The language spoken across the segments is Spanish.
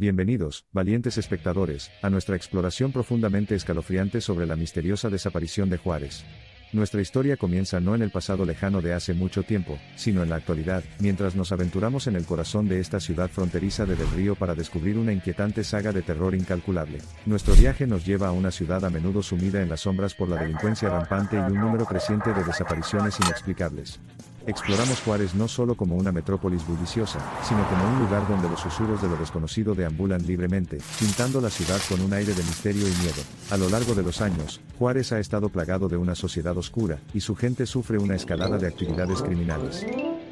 Bienvenidos, valientes espectadores, a nuestra exploración profundamente escalofriante sobre la misteriosa desaparición de Juárez. Nuestra historia comienza no en el pasado lejano de hace mucho tiempo, sino en la actualidad, mientras nos aventuramos en el corazón de esta ciudad fronteriza de Del Río para descubrir una inquietante saga de terror incalculable. Nuestro viaje nos lleva a una ciudad a menudo sumida en las sombras por la delincuencia rampante y un número creciente de desapariciones inexplicables. Exploramos Juárez no solo como una metrópolis bulliciosa, sino como un lugar donde los susurros de lo desconocido deambulan libremente, pintando la ciudad con un aire de misterio y miedo. A lo largo de los años, Juárez ha estado plagado de una sociedad oscura, y su gente sufre una escalada de actividades criminales.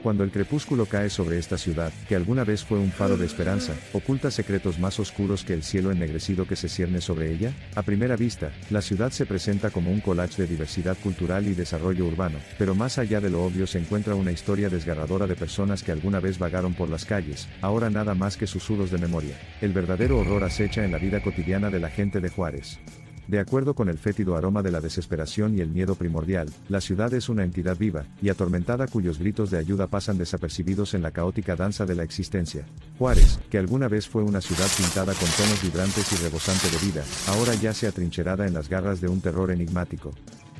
Cuando el crepúsculo cae sobre esta ciudad, que alguna vez fue un faro de esperanza, oculta secretos más oscuros que el cielo ennegrecido que se cierne sobre ella. A primera vista, la ciudad se presenta como un collage de diversidad cultural y desarrollo urbano, pero más allá de lo obvio se encuentra una historia desgarradora de personas que alguna vez vagaron por las calles, ahora nada más que susurros de memoria. El verdadero horror acecha en la vida cotidiana de la gente de Juárez. De acuerdo con el fétido aroma de la desesperación y el miedo primordial, la ciudad es una entidad viva y atormentada cuyos gritos de ayuda pasan desapercibidos en la caótica danza de la existencia. Juárez, que alguna vez fue una ciudad pintada con tonos vibrantes y rebosante de vida, ahora yace atrincherada en las garras de un terror enigmático.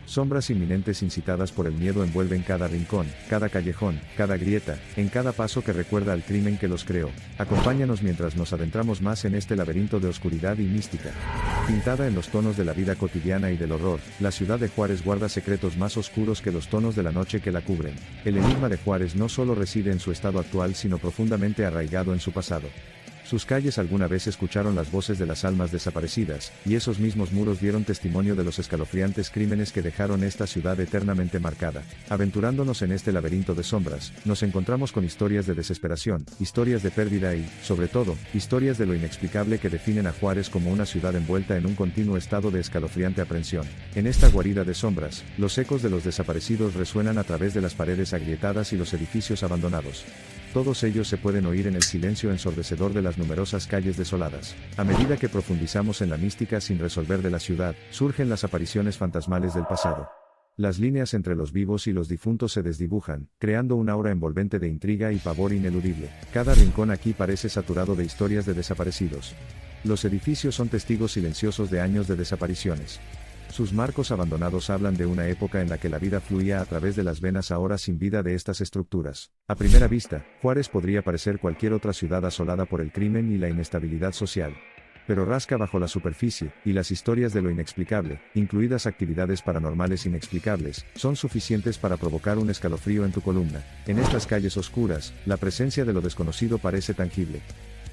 Sombras inminentes incitadas por el miedo envuelven cada rincón, cada callejón, cada grieta, en cada paso que recuerda al crimen que los creó. Acompáñanos mientras nos adentramos más en este laberinto de oscuridad y mística. Pintada en los tonos de la vida cotidiana y del horror, la ciudad de Juárez guarda secretos más oscuros que los tonos de la noche que la cubren. El enigma de Juárez no solo reside en su estado actual sino profundamente arraigado en su pasado. Sus calles alguna vez escucharon las voces de las almas desaparecidas, y esos mismos muros dieron testimonio de los escalofriantes crímenes que dejaron esta ciudad eternamente marcada. Aventurándonos en este laberinto de sombras, nos encontramos con historias de desesperación, historias de pérdida y, sobre todo, historias de lo inexplicable que definen a Juárez como una ciudad envuelta en un continuo estado de escalofriante aprensión. En esta guarida de sombras, los ecos de los desaparecidos resuenan a través de las paredes agrietadas y los edificios abandonados. Todos ellos se pueden oír en el silencio ensordecedor de las numerosas calles desoladas. A medida que profundizamos en la mística sin resolver de la ciudad, surgen las apariciones fantasmales del pasado. Las líneas entre los vivos y los difuntos se desdibujan, creando una aura envolvente de intriga y pavor ineludible. Cada rincón aquí parece saturado de historias de desaparecidos. Los edificios son testigos silenciosos de años de desapariciones. Sus marcos abandonados hablan de una época en la que la vida fluía a través de las venas ahora sin vida de estas estructuras. A primera vista, Juárez podría parecer cualquier otra ciudad asolada por el crimen y la inestabilidad social. Pero rasca bajo la superficie, y las historias de lo inexplicable, incluidas actividades paranormales inexplicables, son suficientes para provocar un escalofrío en tu columna. En estas calles oscuras, la presencia de lo desconocido parece tangible.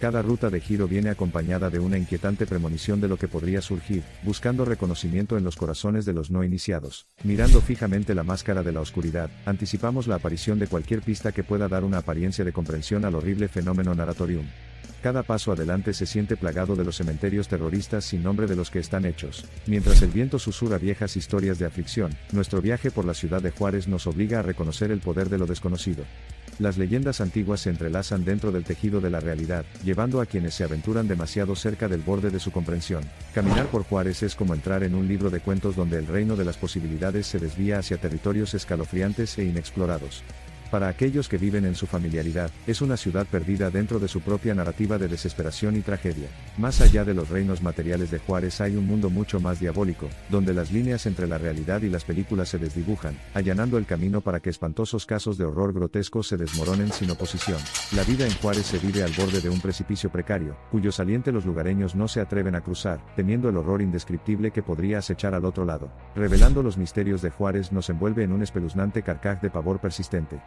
Cada ruta de giro viene acompañada de una inquietante premonición de lo que podría surgir, buscando reconocimiento en los corazones de los no iniciados. Mirando fijamente la máscara de la oscuridad, anticipamos la aparición de cualquier pista que pueda dar una apariencia de comprensión al horrible fenómeno naratorium. Cada paso adelante se siente plagado de los cementerios terroristas sin nombre de los que están hechos. Mientras el viento susurra viejas historias de aflicción, nuestro viaje por la ciudad de Juárez nos obliga a reconocer el poder de lo desconocido. Las leyendas antiguas se entrelazan dentro del tejido de la realidad, llevando a quienes se aventuran demasiado cerca del borde de su comprensión. Caminar por Juárez es como entrar en un libro de cuentos donde el reino de las posibilidades se desvía hacia territorios escalofriantes e inexplorados. Para aquellos que viven en su familiaridad, es una ciudad perdida dentro de su propia narrativa de desesperación y tragedia. Más allá de los reinos materiales de Juárez hay un mundo mucho más diabólico, donde las líneas entre la realidad y las películas se desdibujan, allanando el camino para que espantosos casos de horror grotesco se desmoronen sin oposición. La vida en Juárez se vive al borde de un precipicio precario, cuyo saliente los lugareños no se atreven a cruzar, temiendo el horror indescriptible que podría acechar al otro lado. Revelando los misterios de Juárez nos envuelve en un espeluznante carcaj de pavor persistente.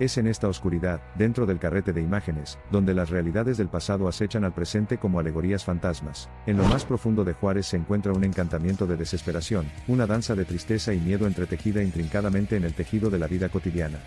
Es en esta oscuridad, dentro del carrete de imágenes, donde las realidades del pasado acechan al presente como alegorías fantasmas. En lo más profundo de Juárez se encuentra un encantamiento de desesperación, una danza de tristeza y miedo entretejida intrincadamente en el tejido de la vida cotidiana.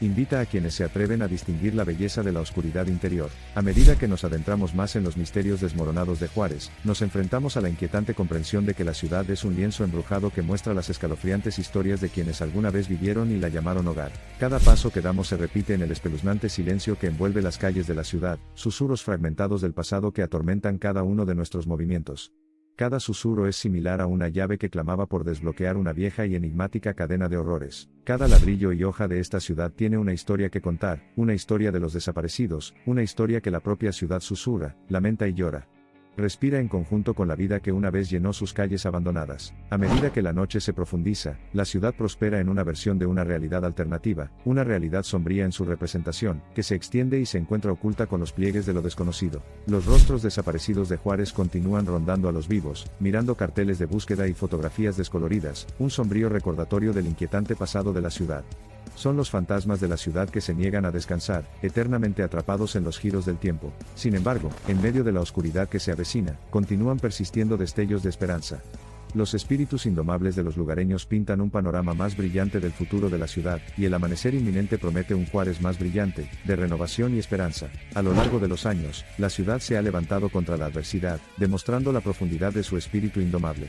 Invita a quienes se atreven a distinguir la belleza de la oscuridad interior. A medida que nos adentramos más en los misterios desmoronados de Juárez, nos enfrentamos a la inquietante comprensión de que la ciudad es un lienzo embrujado que muestra las escalofriantes historias de quienes alguna vez vivieron y la llamaron hogar. Cada paso que damos se repite en el espeluznante silencio que envuelve las calles de la ciudad, susurros fragmentados del pasado que atormentan cada uno de nuestros movimientos. Cada susurro es similar a una llave que clamaba por desbloquear una vieja y enigmática cadena de horrores. Cada ladrillo y hoja de esta ciudad tiene una historia que contar, una historia de los desaparecidos, una historia que la propia ciudad susurra, lamenta y llora. Respira en conjunto con la vida que una vez llenó sus calles abandonadas. A medida que la noche se profundiza, la ciudad prospera en una versión de una realidad alternativa, una realidad sombría en su representación, que se extiende y se encuentra oculta con los pliegues de lo desconocido. Los rostros desaparecidos de Juárez continúan rondando a los vivos, mirando carteles de búsqueda y fotografías descoloridas, un sombrío recordatorio del inquietante pasado de la ciudad. Son los fantasmas de la ciudad que se niegan a descansar, eternamente atrapados en los giros del tiempo. Sin embargo, en medio de la oscuridad que se avecina, continúan persistiendo destellos de esperanza. Los espíritus indomables de los lugareños pintan un panorama más brillante del futuro de la ciudad, y el amanecer inminente promete un Juárez más brillante, de renovación y esperanza. A lo largo de los años, la ciudad se ha levantado contra la adversidad, demostrando la profundidad de su espíritu indomable.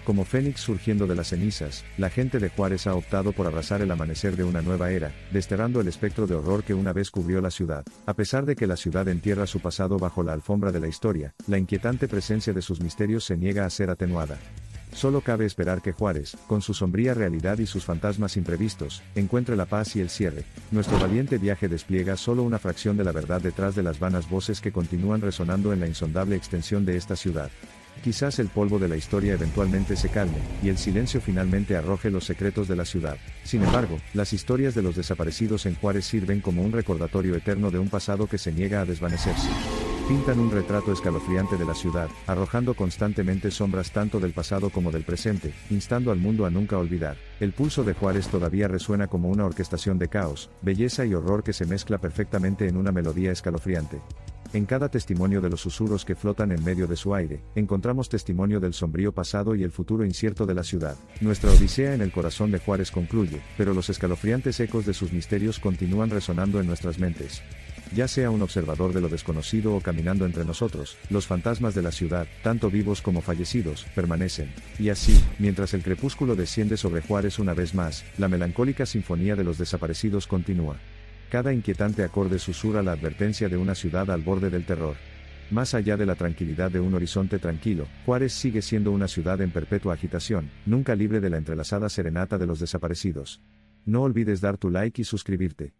Como fénix surgiendo de las cenizas, la gente de Juárez ha optado por abrazar el amanecer de una nueva era, desterrando el espectro de horror que una vez cubrió la ciudad. A pesar de que la ciudad entierra su pasado bajo la alfombra de la historia, la inquietante presencia de sus misterios se niega a ser atenuada. Solo cabe esperar que Juárez, con su sombría realidad y sus fantasmas imprevistos, encuentre la paz y el cierre. Nuestro valiente viaje despliega solo una fracción de la verdad detrás de las vanas voces que continúan resonando en la insondable extensión de esta ciudad. Quizás el polvo de la historia eventualmente se calme, y el silencio finalmente arroje los secretos de la ciudad. Sin embargo, las historias de los desaparecidos en Juárez sirven como un recordatorio eterno de un pasado que se niega a desvanecerse. Pintan un retrato escalofriante de la ciudad, arrojando constantemente sombras tanto del pasado como del presente, instando al mundo a nunca olvidar. El pulso de Juárez todavía resuena como una orquestación de caos, belleza y horror que se mezcla perfectamente en una melodía escalofriante. En cada testimonio de los susurros que flotan en medio de su aire, encontramos testimonio del sombrío pasado y el futuro incierto de la ciudad. Nuestra odisea en el corazón de Juárez concluye, pero los escalofriantes ecos de sus misterios continúan resonando en nuestras mentes. Ya sea un observador de lo desconocido o caminando entre nosotros, los fantasmas de la ciudad, tanto vivos como fallecidos, permanecen. Y así, mientras el crepúsculo desciende sobre Juárez una vez más, la melancólica sinfonía de los desaparecidos continúa. Cada inquietante acorde susurra la advertencia de una ciudad al borde del terror. Más allá de la tranquilidad de un horizonte tranquilo, Juárez sigue siendo una ciudad en perpetua agitación, nunca libre de la entrelazada serenata de los desaparecidos. No olvides dar tu like y suscribirte.